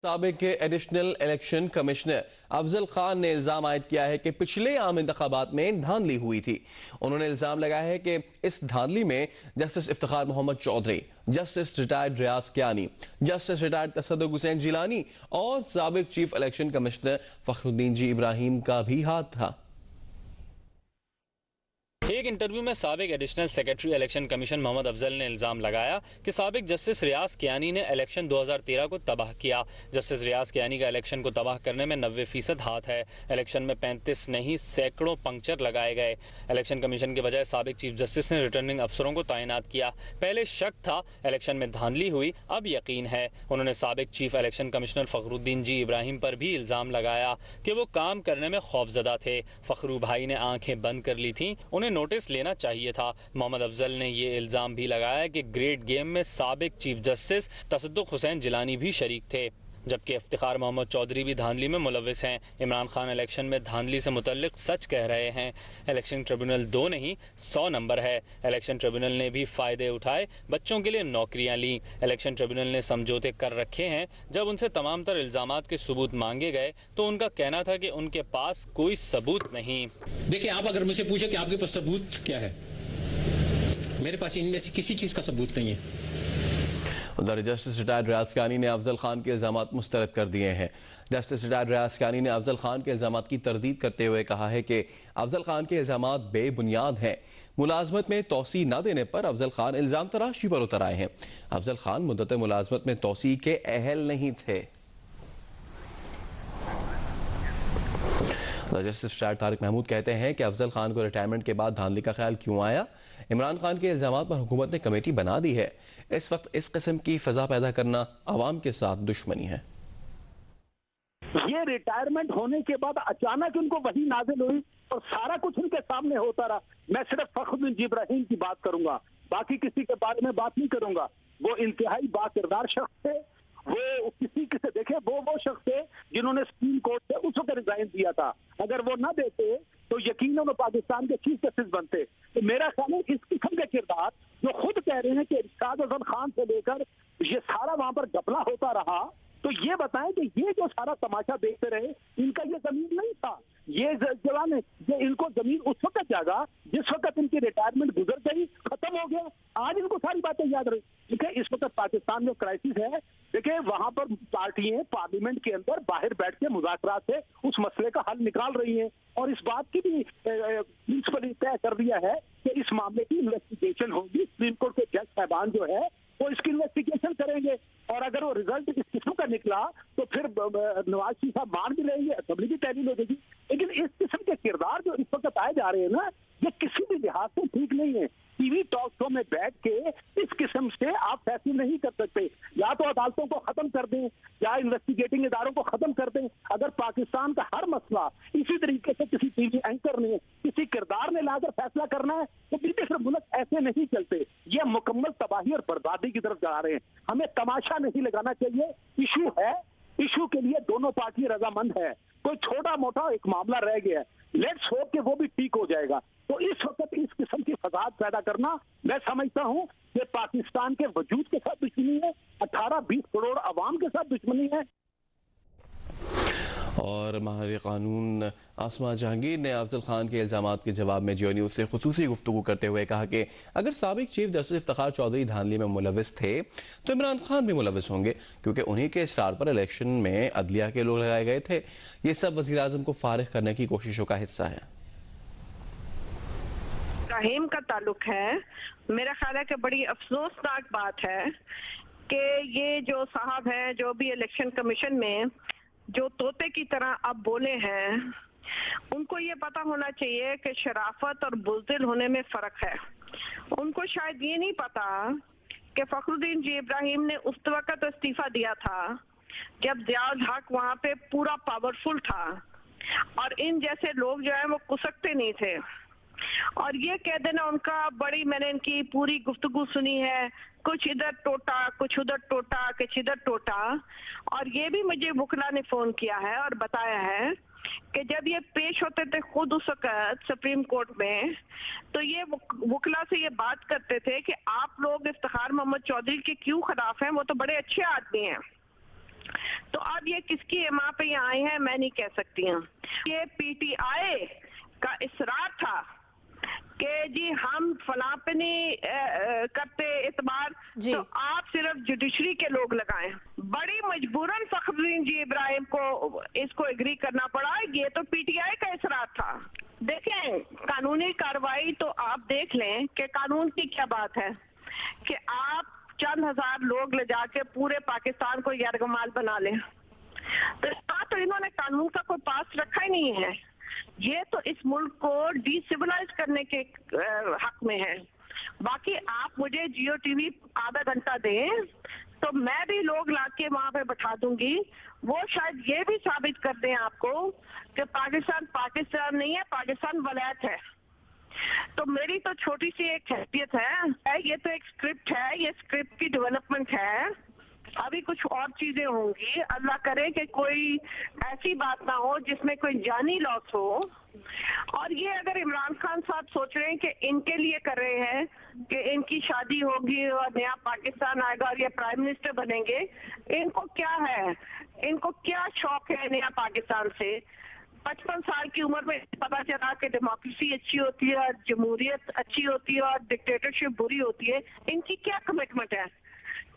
साबिक के additional election commissioner Afzal Khan ने इल्जाम आयद किया है कि पिछले आम इंतखाबात में धांधली हुई थी। उन्होंने इल्जाम लगाया है कि इस धांधली में justice Iftikhar Mohammad Chaudhry, justice retired Riaz Kiyani, justice retired Tassaduq Hussain Jillani और साबिक chief election commissioner Fakhruddin G Ibrahim का भी हाथ था। एक इंटरव्यू में साबिक additional secretary election commission Mohammad Afzal ने इल्जाम लगाया कि साबिक जस्टिस रियाज कियानी ने इलेक्शन 2013 को तबाह किया। जस्टिस रियाज कियानी का इलेक्शन को तबाह करने में 90% हाथ है। इलेक्शन में 35 नहीं सैकड़ों पंक्चर लगाए गए। इलेक्शन कमीशन के बजाय साबिक चीफ जस्टिस ने रिटर्निंग अफसरों को तैनात किया। पहले शक था इलेक्शन में धांधली हुई, अब यकीन है। उन्होंने साबिक chief election commissioner Fakhruddin G Ibrahim पर भी इल्जाम लगाया कि वो काम करने में खौफजदा थे। फखरू भाई ने आंखें बंद कर ली थी, उन्हें नोटिस लेना चाहिए था। मोहम्मद अफजल ने ये इल्जाम भी लगाया कि ग्रेट गेम में साबिक चीफ जस्टिस तसद्दुक हुसैन जिलानी भी शरीक थे, जबकि इफ्तिखार मोहम्मद चौधरी भी धांधली में मुलविस हैं। इमरान खान इलेक्शन में धांधली से मुतल्लिक सच कह रहे हैं। इलेक्शन ट्रिब्यूनल 2 नहीं 100 नंबर है। इलेक्शन ट्रिब्यूनल ने भी फायदे उठाए, बच्चों के लिए नौकरियां ली। इलेक्शन ट्रिब्यूनल ने समझौते कर रखे हैं। जब उनसे तमाम तर इल्जामात के सबूत मांगे गए तो उनका कहना था कि उनके पास कोई सबूत नहीं। देखिए, आप अगर मुझसे पूछे कि आपके पास सबूत क्या है, मेरे पास इनमें से किसी चीज का सबूत नहीं है। उधर जस्टिस रिटायर्ड रियाज कियानी ने अफजल खान के इल्जामात मुस्तरद कर दिए हैं। जस्टिस रिटायर्ड रियाज कियानी ने अफजल खान के इल्जामात की तरदीद करते हुए कहा है कि अफजल खान के इल्जामात बेबुनियाद हैं। मुलाजमत में तोसी न देने पर अफजल खान इल्जाम तराशी पर उतर आए हैं। अफजल खान मुद्दत मुलाजमत में तोसी के अहल नहीं थे। जस्टिस रिटायर्ड तारिक महमूद कहते हैं कि अफजल खान को रिटायरमेंट के बाद धांधली का ख्याल क्यों आया। इमरान खान के इल्जामात पर हुकूमत ने कमेटी बना दी है। इस वक्त इस किस्म की फजा पैदा करना अवाम के साथ दुश्मनी है। ये रिटायरमेंट होने के बाद अचानक इनको वही नाजिल हुई और सारा कुछ उनके सामने होता रहा। मैं सिर्फ फखरुद्दीन जी इब्राहिम की बात करूंगा, बाकी किसी के बारे में बात नहीं करूंगा। वो इंतहाई बाकिरदार शख्स थे। वो किसी से देखे वो शख्स थे जिन्होंने सुप्रीम कोर्ट से उस वक्त रिजाइन दिया था। अगर वो ना देते तो यकीनन वो पाकिस्तान के चीफ जस्टिस बनते। तो मेरा ख्याल है इस किस्म के किरदार जो खुद कह रहे हैं कि इरशाद हसन खान से लेकर ये सारा वहां पर घपला होता रहा, तो ये बताएं कि ये जो सारा तमाशा देखते रहे, इनका ये जमीन नहीं था। ये जवान है, ये इनको जमीन उस वक्त जागा जिस वक्त इनकी रिटायरमेंट गुजर गई, खत्म हो गया। आज इनको सारी बातें याद रही। देखिए, इस वक्त पाकिस्तान में क्राइसिस है। देखिए, वहां पर पार्टियां पार्लियामेंट के अंदर बाहर बैठ के मुज़ाकरात से उस मसले का हल निकाल रही हैं और इस बात की भी प्रिंसिपली तय कर दिया है कि इस मामले की इन्वेस्टिगेशन होगी। सुप्रीम कोर्ट के जज साहबान जो है वो इसकी इन्वेस्टिगेशन करेंगे और अगर वो रिजल्ट इस किस्म का निकला तो फिर नवाज शरीफ साहब मान भी लेंगे, असेंबली भी तहलील हो जाएगी। लेकिन इस किस्म के किरदार जो इस वक्त आए जा रहे हैं ना, ये किसी भी लिहाज से ठीक नहीं है। टीवी टॉक शो में बैठ के इस किस्म से आप फैसले नहीं कर सकते। या तो अदालतों को खत्म कर दें या इन्वेस्टिगेटिंग इदारों को खत्म कर दें। अगर पाकिस्तान का हर मसला इसी तरीके से किसी टीवी एंकर ने, किसी किरदार ने लाकर फैसला करना है तो बिल्कुल फिर मुल्क ऐसे नहीं चलते। ये मुकम्मल तबाही और बर्बादी की तरफ जा रहे हैं। हमें तमाशा नहीं लगाना चाहिए। इशू है, इशू के लिए दोनों पार्टी रजामंद है। कोई छोटा मोटा एक मामला रह गया है, लेट्स होप कि वो भी ठीक हो जाएगा। तो इस वक्त इस किस्म की फसाद पैदा करना, मैं समझता हूं कि पाकिस्तान के वजूद के साथ दुश्मनी है, 18-20 करोड़ अवाम के साथ दुश्मनी है। और माहिर कानून आसमा जहांगीर ने अफजल खान के इल्जामात के जवाब में जियो न्यूज़ से खुसूसी गुफ्तगू करते हुए कहा कि अगर साबिक चीफ जस्टिस इफ्तिखार चौधरी धांधली में मुलविस थे तो इमरान खान भी मुलविस होंगे, क्योंकि उन्हीं के स्टार पर इलेक्शन में अदलिया के लोग लगाए गए थे। ये सब वज़ीर आज़म को फारिग करने की कोशिशों का हिस्सा है। इब्राहिम का ताल्लुक है, मेरा ख्याल है कि बड़ी अफसोसनाक बात है कि ये जो साहब हैं जो भी इलेक्शन कमीशन में जो तोते की तरह अब बोले हैं, उनको ये पता होना चाहिए कि शराफत और बुज़दिल होने में फर्क है। उनको शायद ये नहीं पता कि फखरुद्दीन जी इब्राहिम ने उस वक्त इस्तीफा दिया था जब ज़ियाउल हक वहां पे पूरा पावरफुल था और इन जैसे लोग जो है वो कुसकते नहीं थे। और ये कह देना उनका बड़ी, मैंने इनकी पूरी गुफ्तगू सुनी है, कुछ इधर टोटा कुछ उधर टोटा कुछ इधर टोटा। और ये भी मुझे वकला ने फोन किया है और बताया है कि जब ये पेश होते थे खुद उस वक्त सुप्रीम कोर्ट में, तो ये वकला से ये बात करते थे कि आप लोग इफ्तिखार मोहम्मद चौधरी के क्यों खिलाफ हैं, वो तो बड़े अच्छे आदमी हैं। तो अब ये किसकी इमाम पे ये आए हैं मैं नहीं कह सकती हूँ। ये पीटीआई का इसरार था कि जी हम फलां पे नहीं करते इतबार, तो आप सिर्फ जुडिशरी के लोग लगाएं। बड़ी मजबूरन फखरुद्दीन जी इब्राहिम को इसको एग्री करना पड़ा। ये तो पीटीआई का इसरार था। देखें, कानूनी कार्रवाई तो आप देख लें कि कानून की क्या बात है कि आप चंद हजार लोग ले जाके पूरे पाकिस्तान को यरगमाल बना लें। तो इन्होंने कानून का कोई पास रखा ही नहीं है। ये तो इस मुल्क को डिसिविलाइज करने के हक में है। बाकी आप मुझे जियो टीवी आधा घंटा दें तो मैं भी लोग लाके वहां पे बैठा दूंगी। वो शायद ये भी साबित कर दें आपको कि पाकिस्तान पाकिस्तान नहीं है, पाकिस्तान वलायत है। तो मेरी तो छोटी सी एक हैसियत है, ये तो एक स्क्रिप्ट है, ये स्क्रिप्ट की डेवलपमेंट है। अभी कुछ और चीजें होंगी। अल्लाह करे कि कोई ऐसी बात ना हो जिसमें कोई जानी लॉस हो। और ये अगर इमरान खान साहब सोच रहे हैं कि इनके लिए कर रहे हैं कि इनकी शादी होगी और नया पाकिस्तान आएगा और ये प्राइम मिनिस्टर बनेंगे, इनको क्या है, इनको क्या शौक है नया पाकिस्तान से? 55 साल की उम्र में पता चला कि डेमोक्रेसी अच्छी होती है और जमहूरियत अच्छी होती है और डिक्टेटरशिप बुरी होती है। इनकी क्या कमिटमेंट है?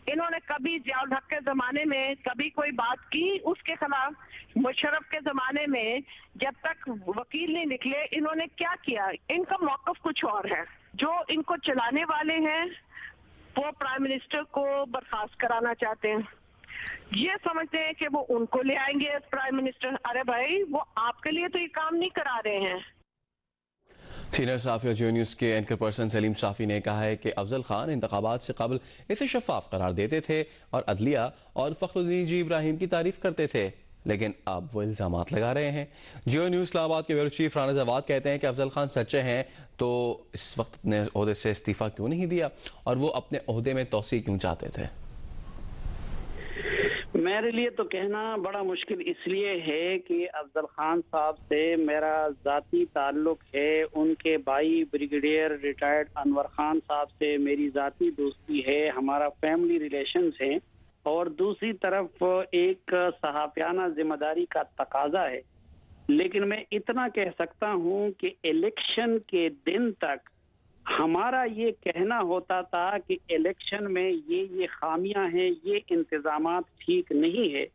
इन्होंने कभी जियाउल हक के जमाने में कभी कोई बात की उसके खिलाफ? मुशर्रफ के जमाने में जब तक वकील नहीं निकले इन्होंने क्या किया? इनका मौकफ कुछ और है। जो इनको चलाने वाले हैं वो प्राइम मिनिस्टर को बर्खास्त कराना चाहते हैं। ये समझते हैं कि वो उनको ले आएंगे एज प्राइम मिनिस्टर। अरे भाई, वो आपके लिए तो ये काम नहीं करा रहे हैं। सीनियर साफ़ी और जियो न्यूज़ के एंकर पर्सन सलीम साफ़ी ने कहा है कि अफजल खान इंतखाबात से कबल इसे शफाफ करार देते थे और अदलिया और फखरुद्दीन जी इब्राहिम की तारीफ करते थे, लेकिन अब वो इल्ज़ामात लगा रहे हैं। जियो न्यूज़ इस्लामाबाद के ब्यूरो चीफ राना जवाद कहते हैं कि अफजल खान सच्चे हैं तो इस वक्त अपने ओहदे से इस्तीफ़ा क्यों नहीं दिया और वो अपने ओहदे में तोसी क्यों चाहते थे? मेरे लिए तो कहना बड़ा मुश्किल इसलिए है कि अफजल खान साहब से मेरा ज़ाती ताल्लुक है। उनके भाई ब्रिगेडियर रिटायर्ड अनवर खान साहब से मेरी ज़ाती दोस्ती है, हमारा फैमिली रिलेशंस हैं। और दूसरी तरफ एक सहाफ़ियाना जिम्मेदारी का तकाजा है। लेकिन मैं इतना कह सकता हूँ कि इलेक्शन के दिन तक हमारा ये कहना होता था कि इलेक्शन में ये खामियां हैं, ये इंतजामात ठीक नहीं है।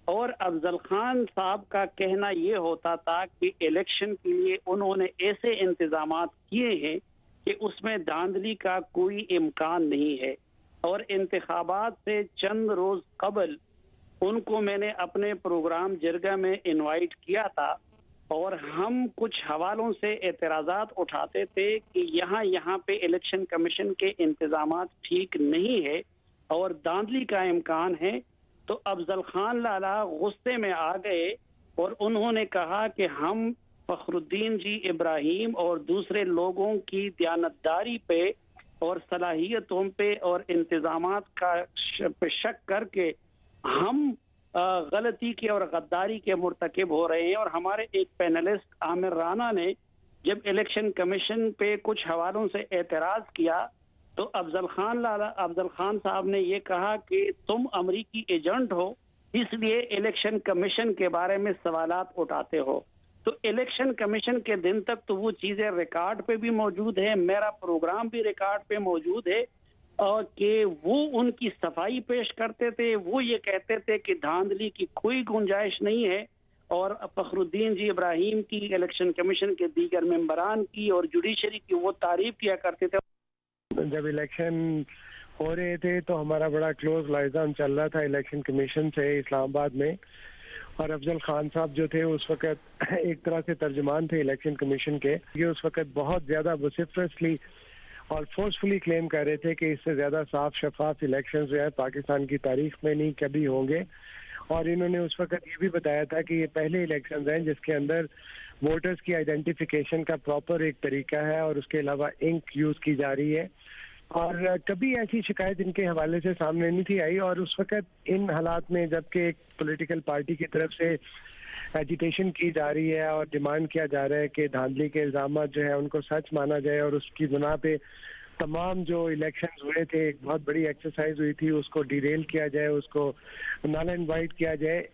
और अफजल खान साहब का कहना ये होता था कि इलेक्शन के लिए उन्होंने ऐसे इंतजामात किए हैं कि उसमें धांधली का कोई इम्कान नहीं है। और इंतखाबात से चंद रोज कबल उनको मैंने अपने प्रोग्राम जिरगा में इनवाइट किया था और हम कुछ हवालों से एतराज़ात उठाते थे कि यहाँ पे इलेक्शन कमीशन के इंतजामात ठीक नहीं है और धांधली का इम्कान है। तो अफजल खान लाला गुस्से में आ गए और उन्होंने कहा कि हम फखरुद्दीन जी इब्राहिम और दूसरे लोगों की दयानतदारी पे और सलाहियतों पे और इंतजामात का पे शक करके हम गलती के और गद्दारी के मुर्तकिब हो रहे हैं। और हमारे एक पैनलिस्ट आमिर राना ने जब इलेक्शन कमीशन पे कुछ हवालों से एतराज़ किया तो अफजल खान साहब ने ये कहा कि तुम अमरीकी एजेंट हो, इसलिए इलेक्शन कमीशन के बारे में सवालात उठाते हो। तो इलेक्शन कमीशन के दिन तक तो वो चीज़ें रिकॉर्ड पे भी मौजूद है, मेरा प्रोग्राम भी रिकॉर्ड पे मौजूद है और कि वो उनकी सफाई पेश करते थे। वो ये कहते थे कि धांधली की कोई गुंजाइश नहीं है और फखरुद्दीन जी इब्राहिम की, इलेक्शन कमीशन के दीगर मेंबरान की और जुडिशरी की वो तारीफ किया करते थे। जब इलेक्शन हो रहे थे तो हमारा बड़ा क्लोज लाइजान चल रहा था इलेक्शन कमीशन से इस्लामाबाद में, और अफजल खान साहब जो थे उस वक्त एक तरह से तर्जुमान थे इलेक्शन कमीशन के। ये उस वक्त बहुत ज्यादा वोसिफरसली और फोर्सफुली क्लेम कर रहे थे कि इससे ज्यादा साफ शफाफ इलेक्शन जो है पाकिस्तान की तारीख में नहीं कभी होंगे। और इन्होंने उस वक्त ये भी बताया था कि ये पहले इलेक्शन हैं जिसके अंदर वोटर्स की आइडेंटिफिकेशन का प्रॉपर एक तरीका है और उसके अलावा इंक यूज की जा रही है। और कभी ऐसी शिकायत इनके हवाले से सामने नहीं थी आई। और उस वक्त इन हालात में जबकि एक पॉलिटिकल पार्टी की तरफ से एजिटेशन की जा रही है और डिमांड किया जा रहा है कि धांधली के इल्जाम जो है उनको सच माना जाए और उसकी बुना पे तमाम जो इलेक्शंस हुए थे, एक बहुत बड़ी एक्सरसाइज हुई थी, उसको डिरेल किया जाए, उसको नल इनवाइट किया जाए।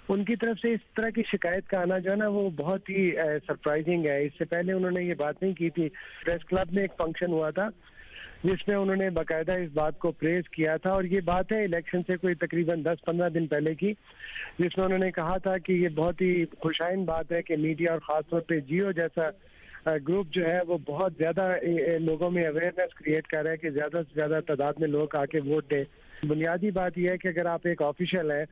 उनकी तरफ से इस तरह की शिकायत का आना जो है ना वो बहुत ही सरप्राइजिंग है। इससे पहले उन्होंने ये बात नहीं की थी। प्रेस क्लब में एक फंक्शन हुआ था जिसमें उन्होंने बाकायदा इस बात को प्रेज किया था, और ये बात है इलेक्शन से कोई तकरीबन 10-15 दिन पहले की, जिसमें उन्होंने कहा था कि ये बहुत ही खुशाइन बात है कि मीडिया और ख़ासतौर पे जियो जैसा ग्रुप जो है वो बहुत ज़्यादा लोगों में अवेयरनेस क्रिएट कर रहा है कि ज़्यादा से ज़्यादा तादाद में लोग आके वोट दें। बुनियादी बात यह है कि अगर आप एक ऑफिशियल हैं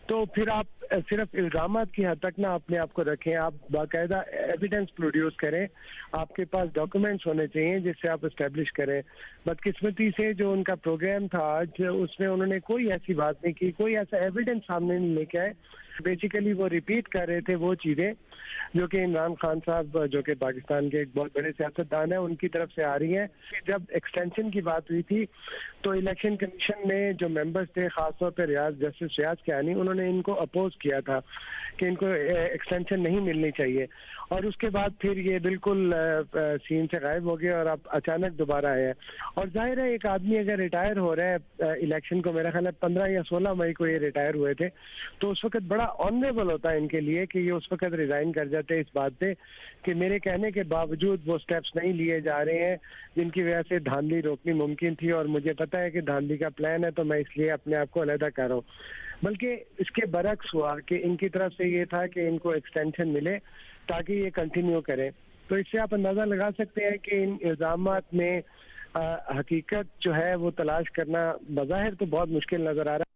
तो फिर आप सिर्फ इल्जामात की हद तक ना अपने आप को रखें, आप बाकायदा एविडेंस प्रोड्यूस करें, आपके पास डॉक्यूमेंट्स होने चाहिए जिससे आप इस्टेब्लिश करें। बदकिस्मती से जो उनका प्रोग्राम था आज, उसमें उन्होंने कोई ऐसी बात नहीं की, कोई ऐसा एविडेंस सामने नहीं लेके आए। बेसिकली वो रिपीट कर रहे थे वो चीज़ें जो कि इमरान खान साहब, जो कि पाकिस्तान के एक बहुत बड़े सियासतदान हैं, उनकी तरफ से आ रही हैं। जब एक्सटेंशन की बात हुई थी तो इलेक्शन कमीशन में जो मेंबर्स थे, खासतौर पर जस्टिस रियाज कियानी, उन्होंने इनको अपोज किया था कि इनको एक्सटेंशन नहीं मिलनी चाहिए, और उसके बाद फिर ये बिल्कुल सीन से गायब हो गए और अब अचानक दोबारा आए हैं। और जाहिर है एक आदमी अगर रिटायर हो रहा है इलेक्शन को, मेरा ख्याल है 15 या 16 मई को ये रिटायर हुए थे, तो उस वक्त बड़ा ऑनरेबल होता है इनके लिए कि ये उस वक्त रिजाइन कर जाते हैं इस बात पे कि मेरे कहने के बावजूद वो स्टेप्स नहीं लिए जा रहे हैं जिनकी वजह से धांधली रोकनी मुमकिन थी, और मुझे पता है कि धांधली का प्लान है, तो मैं इसलिए अपने आप को अलहदा कर रहा हूँ। बल्कि इसके बरक्स हुआ कि इनकी तरफ से ये था कि इनको एक्सटेंशन मिले ताकि ये कंटिन्यू करें। तो इससे आप अंदाज़ा लगा सकते हैं कि इन इल्ज़ामात में हकीकत जो है वो तलाश करना बज़ाहिर तो बहुत मुश्किल नज़र आ रहा है।